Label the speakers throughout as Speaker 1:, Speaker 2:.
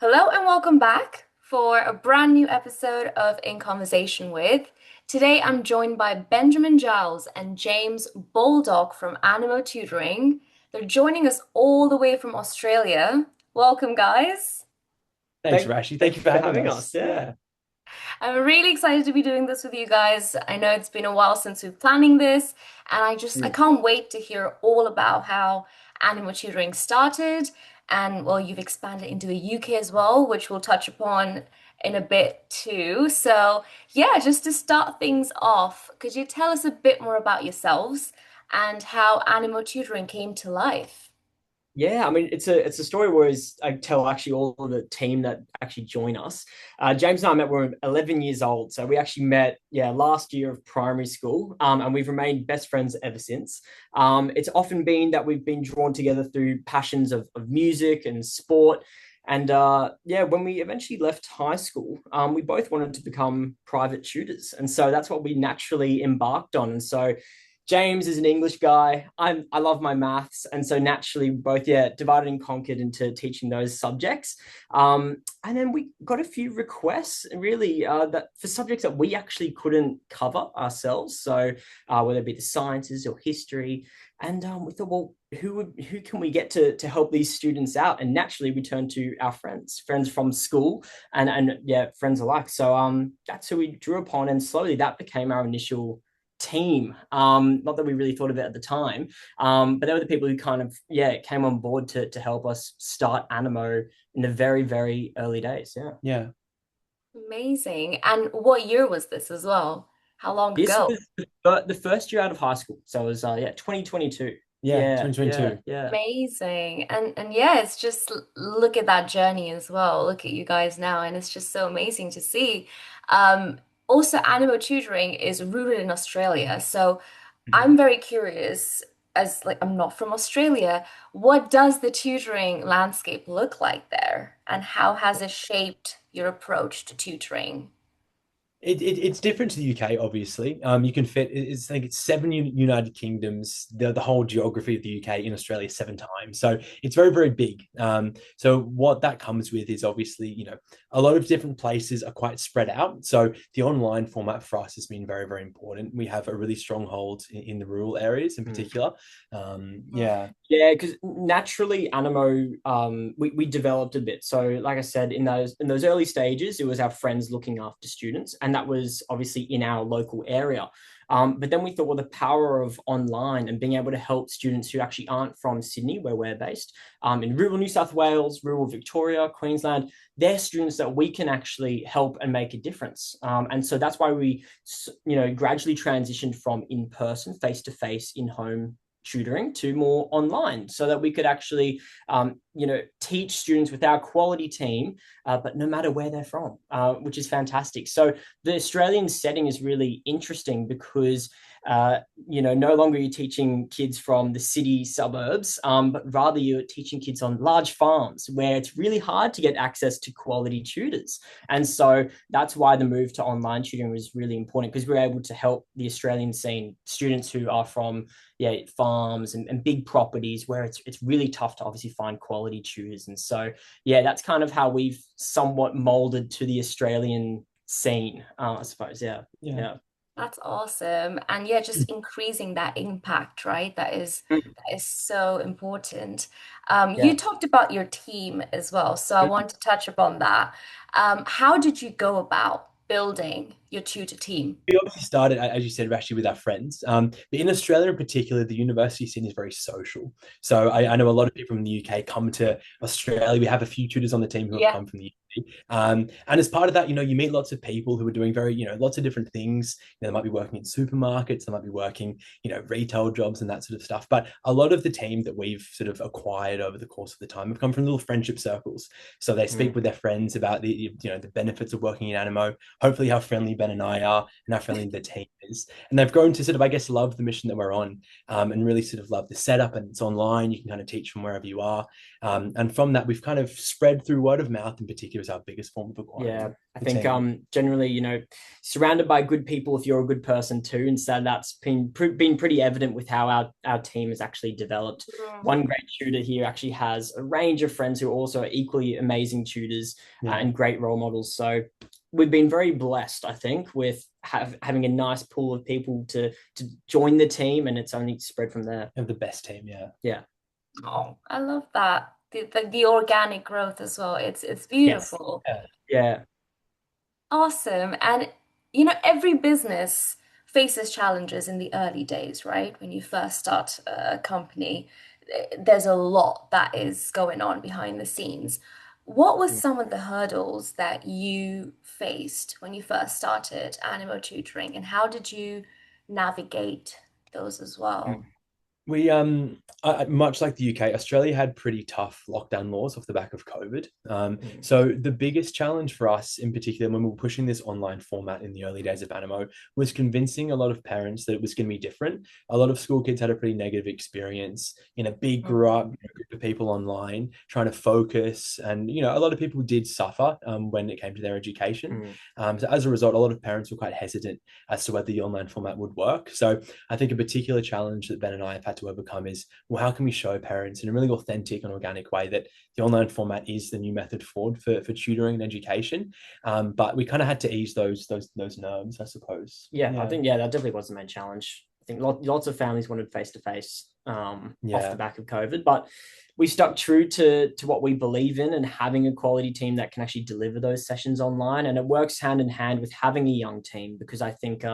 Speaker 1: Hello and welcome back for a brand new episode of In Conversation with. Today I'm joined by Benjamin Giles and James Baldock from Animo Tutoring. They're joining us all the way from Australia. Welcome, guys.
Speaker 2: Thanks,
Speaker 3: Thank,
Speaker 2: Rashi.
Speaker 3: thank
Speaker 2: Thank
Speaker 3: you
Speaker 2: you for
Speaker 3: for
Speaker 2: having
Speaker 3: having
Speaker 2: us.
Speaker 3: us. Yeah.
Speaker 1: I'm really excited to be doing this with you guys. I know it's been a while since we've planning this, and I
Speaker 3: Mm.
Speaker 1: can't wait to hear all about how Animo Tutoring started. And well, you've expanded into the UK as well, which we'll touch upon in a bit too. So, yeah, just to start things off, could you tell us a bit more about yourselves and how Animo Tutoring came to life?
Speaker 3: Yeah, I mean it's a story where I tell actually all of the team that actually join us. James and I met when we were 11 years old, so we actually met last year of primary school, and we've remained best friends ever since. It's often been that we've been drawn together through passions of music and sport. And when we eventually left high school, we both wanted to become private tutors, and so that's what we naturally embarked on. And so James is an English guy. I love my maths, and so naturally both divided and conquered into teaching those subjects. And then we got a few requests, really, that for subjects that we actually couldn't cover ourselves. So whether it be the sciences or history, and we thought, well, who can we get to help these students out? And naturally, we turned to our friends from school, and friends alike. So that's who we drew upon, and slowly that became our initial team. Not that we really thought of it at the time, but they were the people who kind of came on board to help us start Animo in the very very early days. Yeah,
Speaker 2: Yeah.
Speaker 1: Amazing. And what year was this as well? How long
Speaker 3: this
Speaker 1: ago?
Speaker 3: was the first year out of high school, so it was 2022.
Speaker 2: Yeah,
Speaker 3: Yeah, yeah,
Speaker 2: 2022.
Speaker 3: yeah.
Speaker 1: Amazing. And yeah, it's just look at that journey as well. Look at you guys now, and it's just so amazing to see. Um, Also, Animo Tutoring is rooted in Australia. So I'm very curious, as like I'm not from Australia, what does the tutoring landscape look like there? And how has it shaped your approach to tutoring?
Speaker 2: It's different to the UK, obviously. You can fit. It's I think it's seven United Kingdoms. The whole geography of the UK in Australia seven times. So it's very very big. So what that comes with is obviously a lot of different places are quite spread out. So the online format for us has been very very important. We have a really strong hold in the rural areas in
Speaker 3: Mm.
Speaker 2: particular. Yeah.
Speaker 3: Yeah, because naturally Animo, we developed a bit. So, like I said, in those early stages, it was our friends looking after students, and that was obviously in our local area. But then we thought, well, the power of online and being able to help students who actually aren't from Sydney, where we're based, in rural New South Wales, rural Victoria, Queensland, they're students that we can actually help and make a difference. And so that's why we, gradually transitioned from in person, face to face, in home tutoring to more online so that we could actually teach students with our quality team, but no matter where they're from, which is fantastic. So the Australian setting is really interesting because no longer you're teaching kids from the city suburbs, but rather you're teaching kids on large farms where it's really hard to get access to quality tutors. And so that's why the move to online tutoring was really important, because we're able to help the Australian scene students who are from farms and big properties where it's really tough to obviously find quality tutors. And so that's kind of how we've somewhat molded to the Australian scene, I suppose. Yeah,
Speaker 2: Yeah.
Speaker 3: yeah.
Speaker 1: That's awesome. And yeah, just increasing that impact, right? That is so important.
Speaker 3: Yeah.
Speaker 1: You talked about your team as well, so I want to touch upon that. How did you go about building your tutor team?
Speaker 2: We obviously started, as you said, actually with our friends. But in Australia in particular, the university scene is very social. So I know a lot of people from the UK come to Australia. We have a few tutors on the team who have
Speaker 1: Yeah.
Speaker 2: come from the UK. And as part of that, you meet lots of people who are doing very, lots of different things. They might be working in supermarkets, they might be working, retail jobs and that sort of stuff. But a lot of the team that we've sort of acquired over the course of the time have come from little friendship circles. So they speak
Speaker 3: Mm.
Speaker 2: with their friends about the benefits of working in Animo, hopefully have friendly Ben and I are and how friendly the team is. And they've grown to sort of, I guess, love the mission that we're on, and really sort of love the setup. And it's online. You can kind of teach from wherever you are. And from that, we've kind of spread through word of mouth in particular is our biggest form of acquiring.
Speaker 3: Yeah, I think generally, you know, surrounded by good people if you're a good person too. And so that's been pretty evident with how our team has actually developed. One great tutor here actually has a range of friends who also are equally amazing tutors and great role models. So we've been very blessed, I think, with having a nice pool of people to join the team, and it's only spread from there.
Speaker 2: Have the best team,
Speaker 3: yeah.
Speaker 1: Oh, I love that. The organic growth as well. It's beautiful.
Speaker 2: Yes.
Speaker 3: Yeah.
Speaker 1: Awesome. And you know, every business faces challenges in the early days, right? When you first start a company, there's a lot that is going on behind the scenes. What was some of the hurdles that you faced when you first started Animo Tutoring, and how did you navigate those as well?
Speaker 2: We much like the UK, Australia had pretty tough lockdown laws off the back of COVID. So the biggest challenge for us in particular when we were pushing this online format in the early days of Animo was convincing a lot of parents that it was going to be different. A lot of school kids had a pretty negative experience in a big group of people online trying to focus, and a lot of people did suffer when it came to their education. So as a result, a lot of parents were quite hesitant as to whether the online format would work. So I think a particular challenge that Ben and I have had to overcome is, well, how can we show parents in a really authentic and organic way that the online format is the new method forward for tutoring and education? But we kind of had to ease those nerves, I suppose.
Speaker 3: I think that definitely was the main challenge. I think lots of families wanted face-to-face off the back of COVID, but we stuck true to what we believe in and having a quality team that can actually deliver those sessions online. And it works hand in hand with having a young team, because I think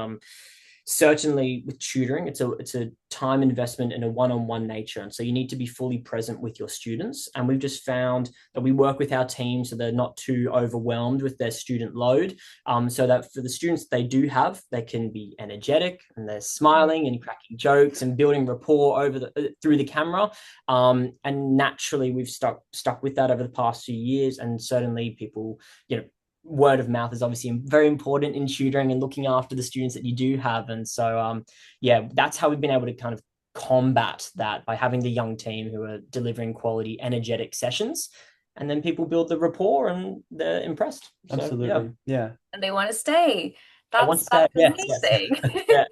Speaker 3: certainly with tutoring, it's a time investment in a one-on-one nature. And so you need to be fully present with your students. And we've just found that we work with our team so they're not too overwhelmed with their student load. So that for the students they do have, they can be energetic and they're smiling and cracking jokes and building rapport through the camera. And naturally we've stuck with that over the past few years. And certainly people, word of mouth is obviously very important in tutoring and looking after the students that you do have. And so, that's how we've been able to kind of combat that, by having the young team who are delivering quality, energetic sessions. And then people build the rapport and they're impressed.
Speaker 2: Absolutely. Yeah.
Speaker 1: And they want to stay. That's
Speaker 3: amazing.
Speaker 1: Yes.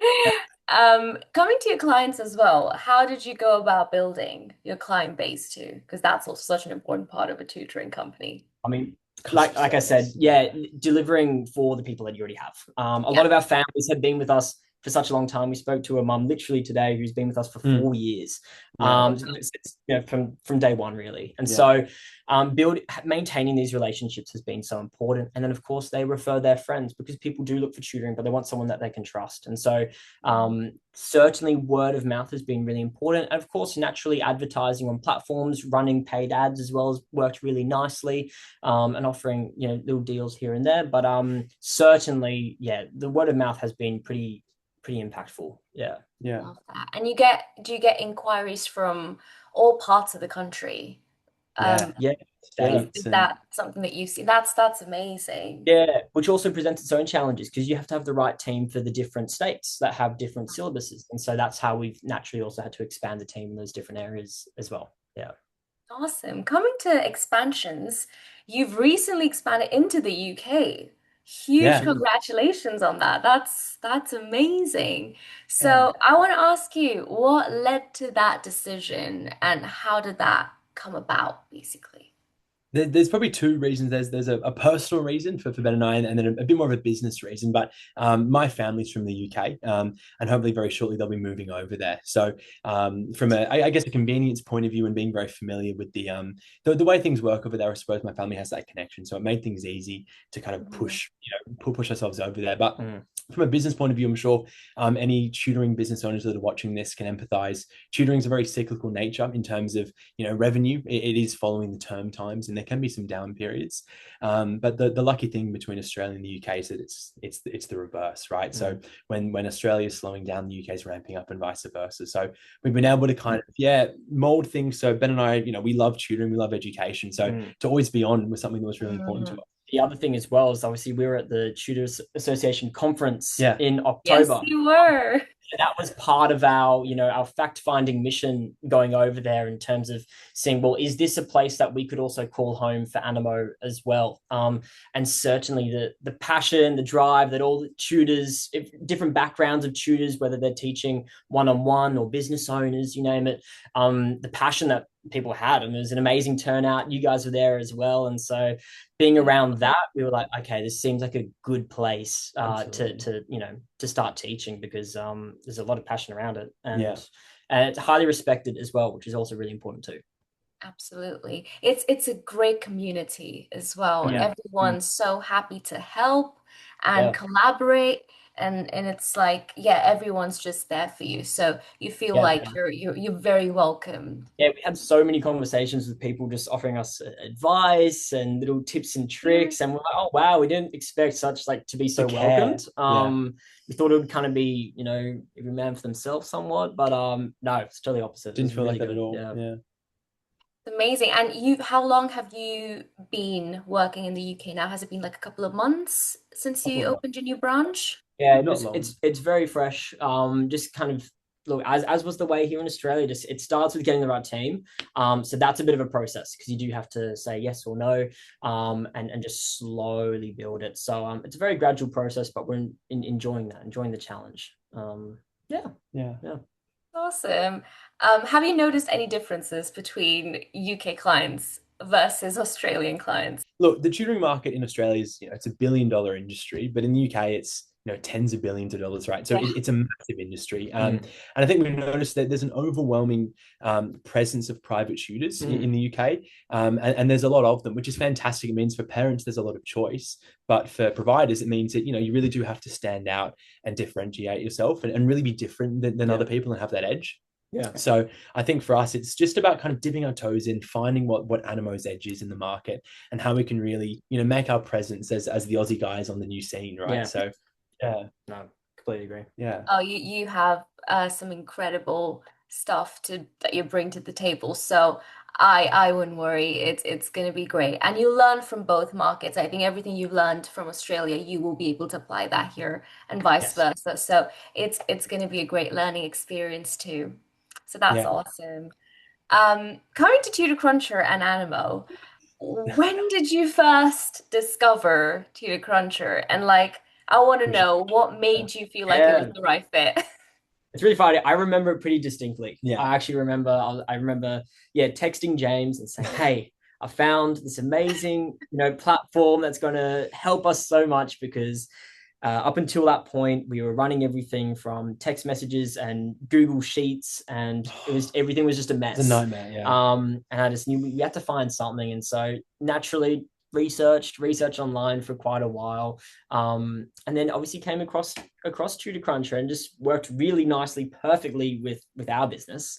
Speaker 1: Coming to your clients as well, how did you go about building your client base too? Because that's also such an important part of a tutoring company.
Speaker 3: I mean, like I said, delivering for the people that you already have. A lot of our families have been with us for such a long time. We spoke to a mum literally today who's been with us for 4 years, from day one, really. And so maintaining these relationships has been so important. And then of course they refer their friends, because people do look for tutoring, but they want someone that they can trust. And so certainly word of mouth has been really important. And of course, naturally advertising on platforms, running paid ads as well has worked really nicely, and offering little deals here and there. But certainly, the word of mouth has been pretty impactful. Yeah.
Speaker 1: Love that. And do you get inquiries from all parts of the country? Is that something that you've seen? That's amazing.
Speaker 3: Yeah, which also presents its own challenges, because you have to have the right team for the different states that have different syllabuses. And so that's how we've naturally also had to expand the team in those different areas as well. Yeah.
Speaker 1: Awesome. Coming to expansions, you've recently expanded into the UK. Huge congratulations on that. That's amazing. So I want to ask you, what led to that decision and how did that come about, basically?
Speaker 2: There's probably two reasons. There's a personal reason for Ben and I, and then a bit more of a business reason. But my family's from the UK, and hopefully very shortly they'll be moving over there. So from I guess a convenience point of view, and being very familiar with the way things work over there, I suppose my family has that connection. So it made things easy to kind of push ourselves over there. But from a business point of view, I'm sure any tutoring business owners that are watching this can empathize. Tutoring is a very cyclical nature in terms of revenue. It is following the term times, and there can be some down periods. But the lucky thing between Australia and the UK is that it's the reverse, right? So when Australia is slowing down, the UK is ramping up, and vice versa. So we've been able to kind of mold things. So Ben and I, we love tutoring, we love education. So to always be on was something that was really important to us.
Speaker 3: the other thing as well is obviously we were at the Tutors Association conference
Speaker 2: Yeah.
Speaker 3: in
Speaker 1: Yes,
Speaker 3: October.
Speaker 1: you were.
Speaker 3: That was part of our, our fact-finding mission going over there in terms of seeing, well, is this a place that we could also call home for Animo as well? And certainly the passion, the drive that all the tutors, different backgrounds of tutors, whether they're teaching one-on-one or business owners, you name it, the passion that people had, and it was an amazing turnout. You guys were there as well, and so being around that, we were like, okay, this seems like a good place to start teaching, because there's a lot of passion around it, and it's highly respected as well, which is also really important too.
Speaker 1: Absolutely. It's a great community as well.
Speaker 3: Yeah.
Speaker 1: Everyone's so happy to help and
Speaker 3: Yeah.
Speaker 1: collaborate, and it's like, yeah, everyone's just there for you. So you feel
Speaker 3: Yeah.
Speaker 1: like you're very welcome.
Speaker 3: Yeah, we had so many conversations with people just offering us advice and little tips and
Speaker 1: Yeah.
Speaker 3: tricks, and we're like, oh wow, we didn't expect such like to be so welcomed. We thought it would kind of be, every man for themselves somewhat, but no, it's totally opposite.
Speaker 2: Didn't feel
Speaker 3: really
Speaker 2: like that
Speaker 3: good.
Speaker 2: at all. Yeah.
Speaker 1: Amazing. And how long have you been working in the UK now? Has it been like a couple of months since you opened your new branch?
Speaker 3: Yeah,
Speaker 2: Not long.
Speaker 3: it's very fresh. Just kind of look, as was the way here in Australia. Just it starts with getting the right team. So that's a bit of a process, because you do have to say yes or no, and just slowly build it. So it's a very gradual process, but we're enjoying that, enjoying the challenge. Yeah.
Speaker 1: Awesome. Have you noticed any differences between UK clients versus Australian clients?
Speaker 2: Look, the tutoring market in Australia is, it's $1 billion industry, but in the UK, it's tens of billions of dollars, right? So
Speaker 1: Yeah.
Speaker 2: it's a massive industry, and I think we've noticed that there's an overwhelming presence of private tutors in the UK, and there's a lot of them, which is fantastic. It means for parents there's a lot of choice, but for providers it means that you really do have to stand out and differentiate yourself, and really be different than other people and have that edge.
Speaker 3: Yeah.
Speaker 2: So I think for us, it's just about kind of dipping our toes in, finding what Animo's edge is in the market, and how we can really, make our presence as the Aussie guys on the new scene, right?
Speaker 3: Yeah.
Speaker 2: So, yeah,
Speaker 3: No, completely agree.
Speaker 2: yeah,
Speaker 1: Oh, you have some incredible stuff that you bring to the table. So I wouldn't worry. It's going to be great. And you learn from both markets. I think everything you've learned from Australia, you will be able to apply that here and vice
Speaker 3: Yes.
Speaker 1: versa. So it's going to be a great learning experience too. So that's
Speaker 2: yeah.
Speaker 1: awesome. Coming to TutorCruncher and Animo, when did you first discover TutorCruncher? And like, I want to know what made you feel like it was
Speaker 3: Yeah.
Speaker 1: the right fit.
Speaker 3: It's really funny. I remember it pretty distinctly.
Speaker 2: Yeah.
Speaker 3: I actually remember. I remember, texting James and saying, "Hey, I found this amazing, platform that's going to help us so much, because up until that point, we were running everything from text messages and Google Sheets, and everything was just a mess.
Speaker 2: It's a nightmare, yeah.
Speaker 3: And I just knew we had to find something, and so naturally researched online for quite a while, and then obviously came across TutorCruncher, and just worked really nicely, perfectly with our business.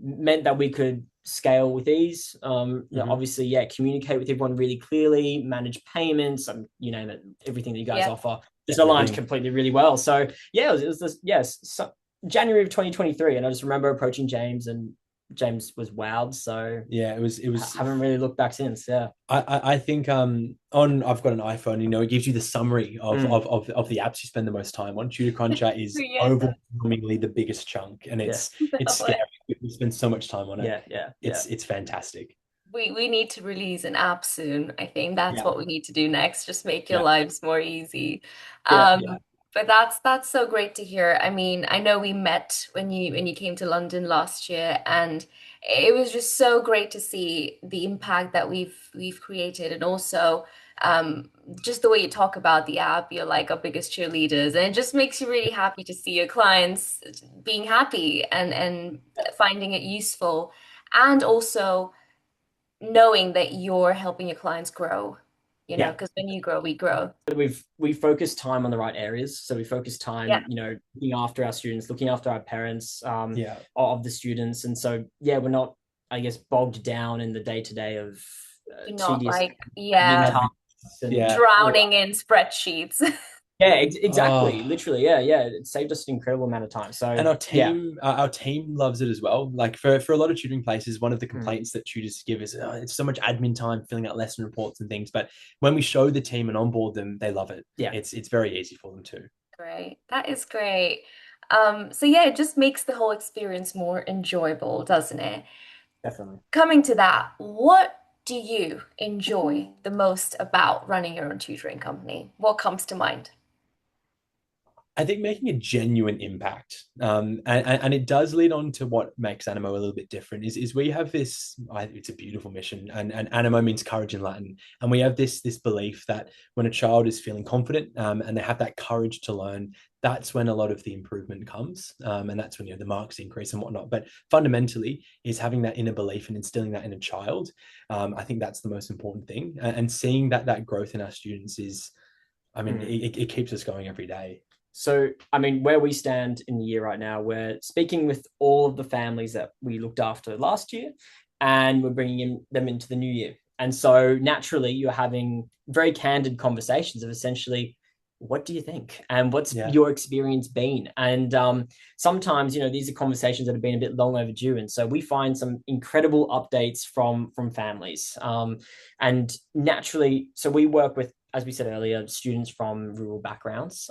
Speaker 3: Meant that we could scale with ease. Obviously, communicate with everyone really clearly, manage payments, you name it, everything that you guys offer just aligned completely really well. So it was this, so January of 2023, and I just remember approaching James, and James was wowed. So
Speaker 2: yeah, it was.
Speaker 3: I haven't really looked back since. Yeah,
Speaker 2: I think I've got an iPhone. It gives you the summary of the apps you spend the most time on. TutorCruncher is overwhelmingly the biggest chunk, and it's scary. We spend so much time on it. It's fantastic.
Speaker 1: We need to release an app soon. I think that's what we need to do next. Just make your lives more easy. But that's so great to hear. I mean, I know we met when you came to London last year, and it was just so great to see the impact that we've created, and also just the way you talk about the app. You're like our biggest cheerleaders, and it just makes you really happy to see your clients being happy and finding it useful, and also knowing that you're helping your clients grow, because when you grow, we grow.
Speaker 3: We focus time on the right areas. So we focus time, looking after our students, looking after our parents, of the students. And so, we're not, I guess, bogged down in the day-to-day of
Speaker 1: not
Speaker 3: tedious
Speaker 1: like,
Speaker 3: drowning
Speaker 1: in spreadsheets.
Speaker 3: Yeah,
Speaker 2: Oh,
Speaker 3: exactly. Literally, yeah. It saved us an incredible amount of time. So
Speaker 2: and
Speaker 3: yeah.
Speaker 2: our team loves it as well. Like for a lot of tutoring places, one of the
Speaker 3: Mm.
Speaker 2: complaints that tutors give is, oh, it's so much admin time filling out lesson reports and things. But when we show the team and onboard them, they love it.
Speaker 3: Yeah,
Speaker 2: It's very easy for them too.
Speaker 1: Great. That is great. So yeah, it just makes the whole experience more enjoyable, doesn't it?
Speaker 3: definitely.
Speaker 1: Coming to that, what do you enjoy the most about running your own tutoring company? What comes to mind?
Speaker 2: I think making a genuine impact, and it does lead on to what makes Animo a little bit different. Is we have this. It's a beautiful mission, and Animo means courage in Latin, and we have this belief that when a child is feeling confident, and they have that courage to learn, that's when a lot of the improvement comes, and that's when the marks increase and whatnot. But fundamentally, is having that inner belief and instilling that in a child. I think that's the most important thing, and seeing that growth in our students is, I mean,
Speaker 3: Mm.
Speaker 2: it keeps us going every day.
Speaker 3: So, I mean, where we stand in the year right now, we're speaking with all of the families that we looked after last year, and we're them into the new year. And so, naturally, you're having very candid conversations of essentially, what do you think, and what's
Speaker 2: Yeah.
Speaker 3: your experience been? And sometimes, these are conversations that have been a bit long overdue, and so we find some incredible updates from families. And naturally, so we work with, as we said earlier, students from rural backgrounds.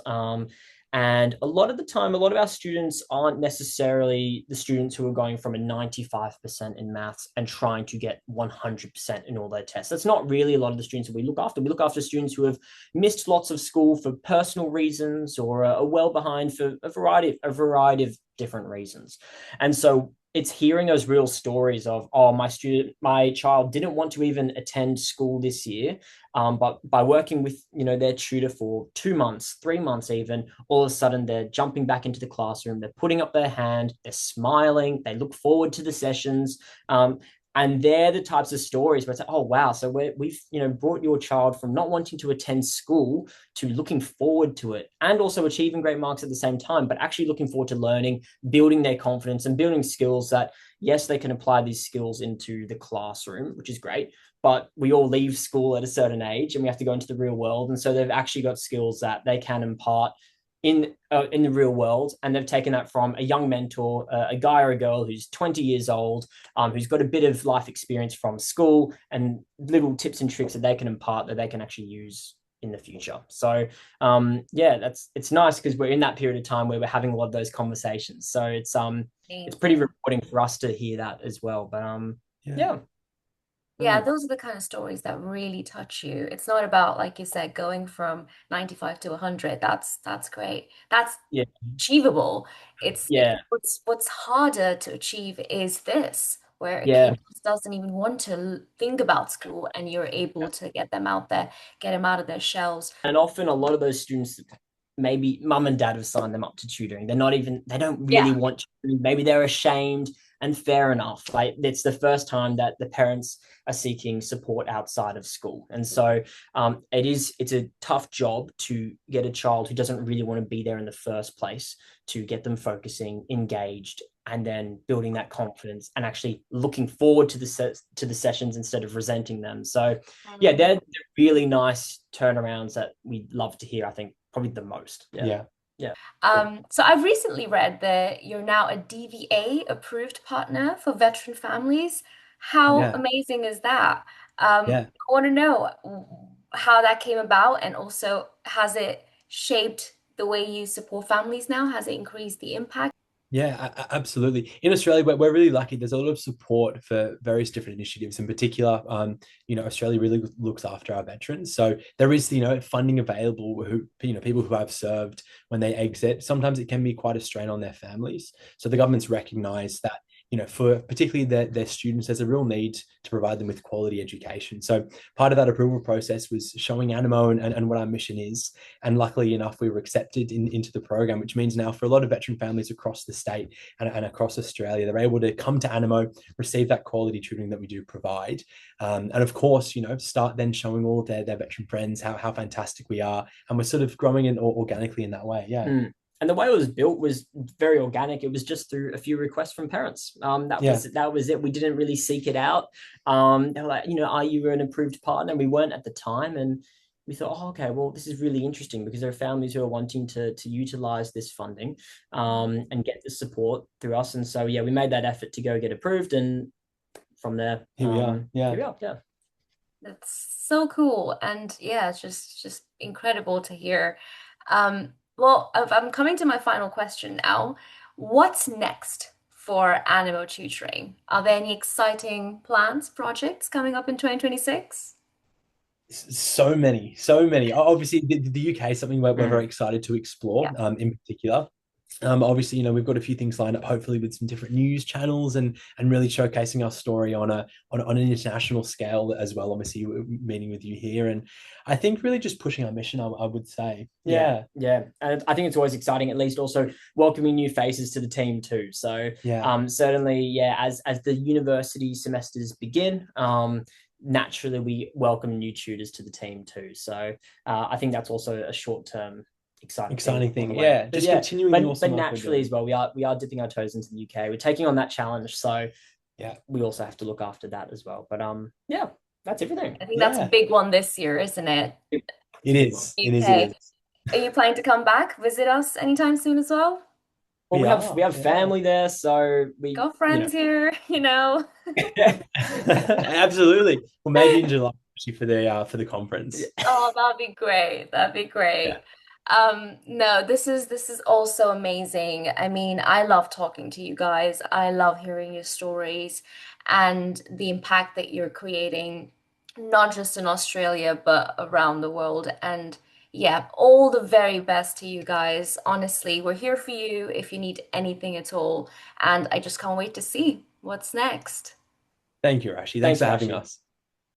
Speaker 3: And a lot of the time, a lot of our students aren't necessarily the students who are going from a 95% in maths and trying to get 100% in all their tests. That's not really a lot of the students that we look after. We look after students who have missed lots of school for personal reasons or are well behind for a variety of different reasons. And so it's hearing those real stories of, oh, my child didn't want to even attend school this year, but by working with their tutor for 2 months, 3 months, even, all of a sudden they're jumping back into the classroom, they're putting up their hand, they're smiling, they look forward to the sessions. And they're the types of stories where it's like, oh wow, so we've brought your child from not wanting to attend school to looking forward to it, and also achieving great marks at the same time, but actually looking forward to learning, building their confidence, and building skills that, yes, they can apply these skills into the classroom, which is great, but we all leave school at a certain age and we have to go into the real world. And so they've actually got skills that they can impart in the real world, and they've taken that from a young mentor, a guy or a girl who's 20 years old, who's got a bit of life experience from school, and little tips and tricks that they can impart that they can actually use in the future. So yeah, it's nice because we're in that period of time where we're having a lot of those conversations. So it's pretty
Speaker 1: Amazing.
Speaker 3: rewarding for us to hear that as well. But
Speaker 2: Yeah.
Speaker 3: yeah.
Speaker 1: Yeah,
Speaker 3: Mm.
Speaker 1: those are the kind of stories that really touch you. It's not about, like you said, going from 95 to 100. That's great. That's
Speaker 3: Yeah.
Speaker 1: achievable. It's
Speaker 3: Yeah.
Speaker 1: what's harder to achieve is this, where a
Speaker 3: Yeah.
Speaker 1: kid just doesn't even want to think about school, and you're able to get them out there, get them out of their shells.
Speaker 3: And often a lot of those students, maybe mum and dad have signed them up to tutoring. They don't
Speaker 1: Yeah.
Speaker 3: really want to. Maybe they're ashamed, and fair enough. Like, it's the first time that the parents are seeking support outside of school. And so it's a tough job to get a child who doesn't really want to be there in the first place, to get them focusing, engaged, and then building that confidence and actually looking forward to the sessions instead of resenting them. So yeah,
Speaker 1: Mm.
Speaker 3: they're really nice turnarounds that we love to hear, I think, probably the most. Yeah.
Speaker 2: Yeah.
Speaker 3: Yeah.
Speaker 1: So I've recently read that you're now a DVA approved partner for veteran families. How
Speaker 2: Yeah.
Speaker 1: amazing is that?
Speaker 2: Yeah.
Speaker 1: I want to know how that came about, and also has it shaped the way you support families now? Has it increased the impact?
Speaker 2: Yeah, absolutely. In Australia, we're really lucky. There's a lot of support for various different initiatives. In particular, Australia really looks after our veterans. So there is, funding available who, people who have served when they exit. Sometimes it can be quite a strain on their families. So the government's recognised that, for particularly their students, there's a real need to provide them with quality education. So part of that approval process was showing Animo and what our mission is. And luckily enough, we were accepted into the program, which means now for a lot of veteran families across the state and across Australia, they're able to come to Animo, receive that quality tutoring that we do provide. And of course, start then showing all of their veteran friends how fantastic we are. And we're sort of growing in organically in that way. Yeah.
Speaker 3: Mm. And the way it was built was very organic. It was just through a few requests from parents. That
Speaker 2: Yeah.
Speaker 3: was it. We didn't really seek it out. They were like, are you an approved partner? We weren't at the time, and we thought, oh, okay, well, this is really interesting because there are families who are wanting to utilize this funding and get the support through us. And so, yeah, we made that effort to go get approved. And from there,
Speaker 2: Here we are.
Speaker 3: here
Speaker 2: Yeah.
Speaker 3: we are. Yeah.
Speaker 1: That's so cool. And yeah, it's just incredible to hear. Well, I'm coming to my final question now. What's next for Animo Tutoring? Are there any exciting plans, projects coming up in 2026?
Speaker 2: So many, so many. Obviously, the UK is something we're very excited to explore,
Speaker 1: Yeah.
Speaker 2: in particular. Obviously, we've got a few things lined up, hopefully with some different news channels and really showcasing our story on an international scale as well. Obviously, meeting with you here, and I think really just pushing our mission. I would say,
Speaker 3: Yeah,
Speaker 2: yeah,
Speaker 3: yeah, and I think it's always exciting. At least also welcoming new faces to the team too. So,
Speaker 2: yeah.
Speaker 3: certainly, yeah, as the university semesters begin, naturally we welcome new tutors to the team too. So, I think that's also a short term exciting thing
Speaker 2: Exciting
Speaker 3: on the
Speaker 2: thing,
Speaker 3: way.
Speaker 2: yeah.
Speaker 3: But
Speaker 2: Just
Speaker 3: yeah,
Speaker 2: continuing the
Speaker 3: but
Speaker 2: awesome work we're
Speaker 3: naturally
Speaker 2: doing.
Speaker 3: as well, we are dipping our toes into the UK. We're taking on that challenge, so
Speaker 2: Yeah,
Speaker 3: we also have to look after that as well. But yeah, that's everything.
Speaker 1: I think that's a
Speaker 2: yeah.
Speaker 1: big one this year, isn't it?
Speaker 2: It is. It is. It
Speaker 1: UK.
Speaker 2: is.
Speaker 1: Are you planning to come back, visit us anytime soon as well?
Speaker 3: Well,
Speaker 2: We
Speaker 3: we
Speaker 2: are.
Speaker 3: have
Speaker 2: Yeah.
Speaker 3: family there, so we
Speaker 1: Got friends here, you know.
Speaker 2: Absolutely. Well, maybe in July actually for the conference.
Speaker 1: Oh, that'd be great. That'd be
Speaker 2: Yeah.
Speaker 1: great. No, this is also amazing. I mean, I love talking to you guys. I love hearing your stories and the impact that you're creating, not just in Australia, but around the world. And yeah, all the very best to you guys. Honestly, we're here for you if you need anything at all. And I just can't wait to see what's next.
Speaker 2: Thank you, Rashi. Thanks
Speaker 3: Thanks,
Speaker 2: for having
Speaker 3: Rashi.
Speaker 2: us.